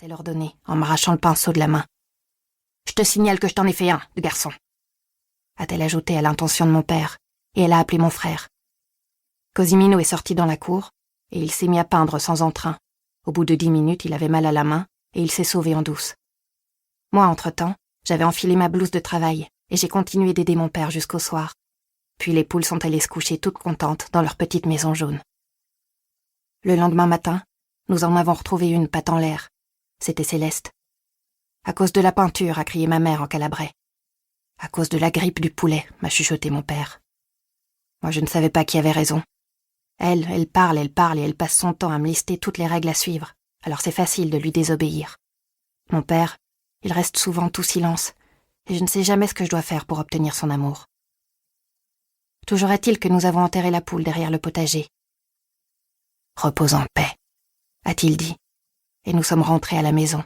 a-t-elle ordonné, en m'arrachant le pinceau de la main. « Je te signale que je t'en ai fait un, de garçon. » a-t-elle ajouté à l'intention de mon père, et elle a appelé mon frère. Cosimino est sorti dans la cour, et il s'est mis à peindre sans entrain. Au bout de 10 minutes, il avait mal à la main, et il s'est sauvé en douce. Moi, entre-temps, j'avais enfilé ma blouse de travail, et j'ai continué d'aider mon père jusqu'au soir. Puis les poules sont allées se coucher toutes contentes dans leur petite maison jaune. Le lendemain matin, nous en avons retrouvé une patte en l'air. C'était Céleste. « À cause de la peinture », a crié ma mère en calabrais. « À cause de la grippe du poulet », m'a chuchoté mon père. Moi, je ne savais pas qui avait raison. Elle parle et elle passe son temps à me lister toutes les règles à suivre, alors c'est facile de lui désobéir. Mon père, il reste souvent tout silence, et je ne sais jamais ce que je dois faire pour obtenir son amour. Toujours est-il que nous avons enterré la poule derrière le potager. « Repose en paix », a-t-il dit, et nous sommes rentrés à la maison.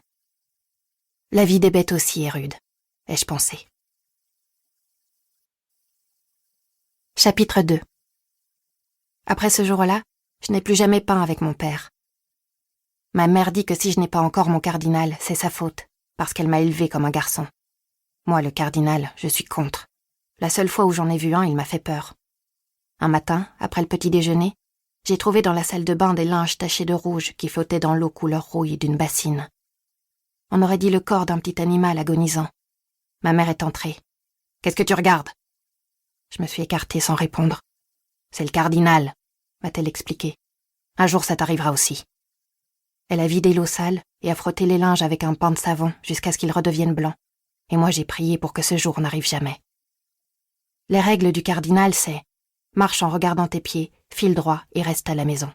La vie des bêtes aussi est rude, ai-je pensé. Chapitre 2. Après ce jour-là, je n'ai plus jamais peint avec mon père. Ma mère dit que si je n'ai pas encore mon cardinal, c'est sa faute, parce qu'elle m'a élevé comme un garçon. Moi, le cardinal, je suis contre. La seule fois où j'en ai vu un, il m'a fait peur. Un matin, après le petit déjeuner, j'ai trouvé dans la salle de bain des linges tachés de rouge qui flottaient dans l'eau couleur rouille d'une bassine. On aurait dit le corps d'un petit animal agonisant. Ma mère est entrée. « Qu'est-ce que tu regardes ?» Je me suis écartée sans répondre. « C'est le cardinal », m'a-t-elle expliqué. « Un jour, ça t'arrivera aussi. » Elle a vidé l'eau sale et a frotté les linges avec un pain de savon jusqu'à ce qu'ils redeviennent blancs. Et moi, j'ai prié pour que ce jour n'arrive jamais. Les règles du cardinal, c'est « marche en regardant tes pieds, file droit et reste à la maison. »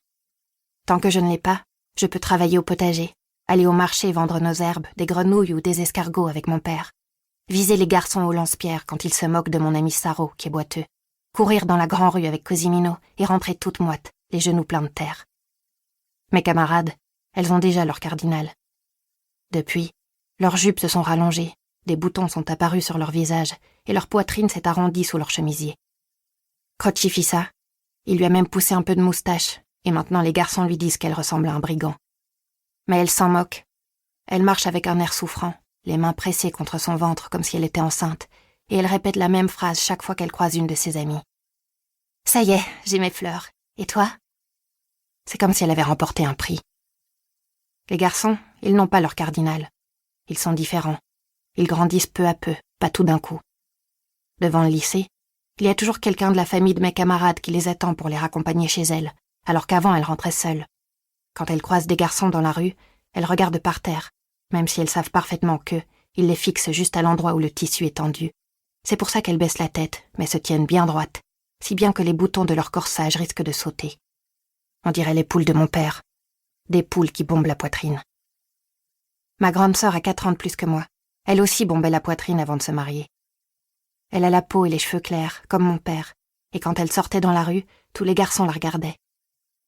Tant que je ne l'ai pas, je peux travailler au potager, aller au marché vendre nos herbes, des grenouilles ou des escargots avec mon père, viser les garçons au lance-pierre quand ils se moquent de mon ami Saro, qui est boiteux, courir dans la grande rue avec Cosimino et rentrer toute moite, les genoux pleins de terre. Mes camarades, elles ont déjà leur cardinal. Depuis, leurs jupes se sont rallongées, des boutons sont apparus sur leur visage et leur poitrine s'est arrondie sous leur chemisier. Croci fit ça, il lui a même poussé un peu de moustache, et maintenant les garçons lui disent qu'elle ressemble à un brigand. Mais elle s'en moque. Elle marche avec un air souffrant, les mains pressées contre son ventre comme si elle était enceinte, et elle répète la même phrase chaque fois qu'elle croise une de ses amies. « Ça y est, j'ai mes fleurs. Et toi ?» C'est comme si elle avait remporté un prix. Les garçons, ils n'ont pas leur cardinal. Ils sont différents. Ils grandissent peu à peu, pas tout d'un coup. Devant le lycée, il y a toujours quelqu'un de la famille de mes camarades qui les attend pour les raccompagner chez elles, alors qu'avant elles rentraient seules. Quand elles croisent des garçons dans la rue, elles regardent par terre, même si elles savent parfaitement qu'ils les fixent juste à l'endroit où le tissu est tendu. C'est pour ça qu'elles baissent la tête, mais se tiennent bien droites, si bien que les boutons de leur corsage risquent de sauter. On dirait les poules de mon père, des poules qui bombent la poitrine. Ma grande sœur a 4 ans de plus que moi. Elle aussi bombait la poitrine avant de se marier. Elle a la peau et les cheveux clairs, comme mon père, et quand elle sortait dans la rue, tous les garçons la regardaient.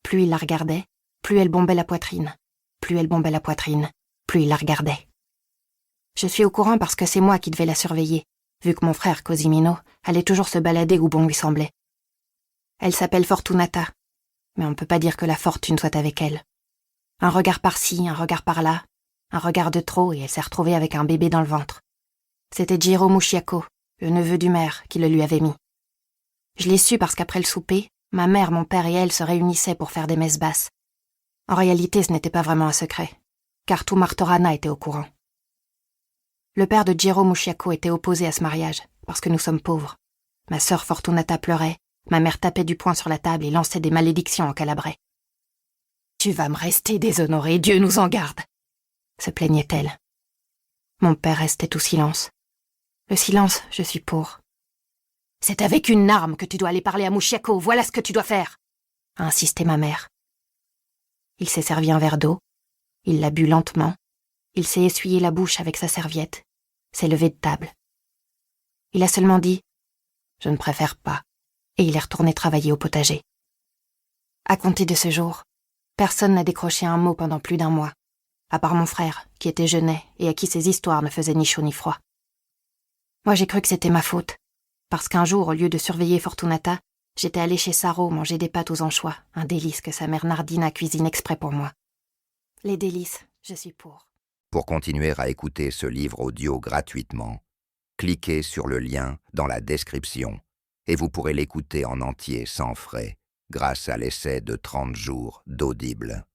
Plus ils la regardaient, plus elle bombait la poitrine. Plus elle bombait la poitrine, plus ils la regardaient. Je suis au courant parce que c'est moi qui devais la surveiller, vu que mon frère Cosimino allait toujours se balader où bon lui semblait. Elle s'appelle Fortunata, mais on ne peut pas dire que la fortune soit avec elle. Un regard par-ci, un regard par-là, un regard de trop et elle s'est retrouvée avec un bébé dans le ventre. C'était Giro Musciaco, le neveu du maire, qui le lui avait mis. Je l'ai su parce qu'après le souper, ma mère, mon père et elle se réunissaient pour faire des messes basses. En réalité, ce n'était pas vraiment un secret, car tout Martorana était au courant. Le père de Giro Musciaco était opposé à ce mariage, parce que nous sommes pauvres. Ma sœur Fortunata pleurait, ma mère tapait du poing sur la table et lançait des malédictions en calabrais. « Tu vas me rester déshonorée, Dieu nous en garde !» se plaignait-elle. Mon père restait tout silence. Le silence, je suis pour. « C'est avec une arme que tu dois aller parler à Musciaco, voilà ce que tu dois faire !» a insisté ma mère. Il s'est servi un verre d'eau, il l'a bu lentement, il s'est essuyé la bouche avec sa serviette, s'est levé de table. Il a seulement dit « Je ne préfère pas » et il est retourné travailler au potager. À compter de ce jour, personne n'a décroché un mot pendant plus d'1 mois, à part mon frère, qui était jeunet et à qui ces histoires ne faisaient ni chaud ni froid. Moi j'ai cru que c'était ma faute, parce qu'un jour, au lieu de surveiller Fortunata, j'étais allée chez Saro manger des pâtes aux anchois, un délice que sa mère Nardina cuisine exprès pour moi. Les délices, je suis pour. Pour continuer à écouter ce livre audio gratuitement, cliquez sur le lien dans la description et vous pourrez l'écouter en entier sans frais grâce à l'essai de 30 jours d'Audible.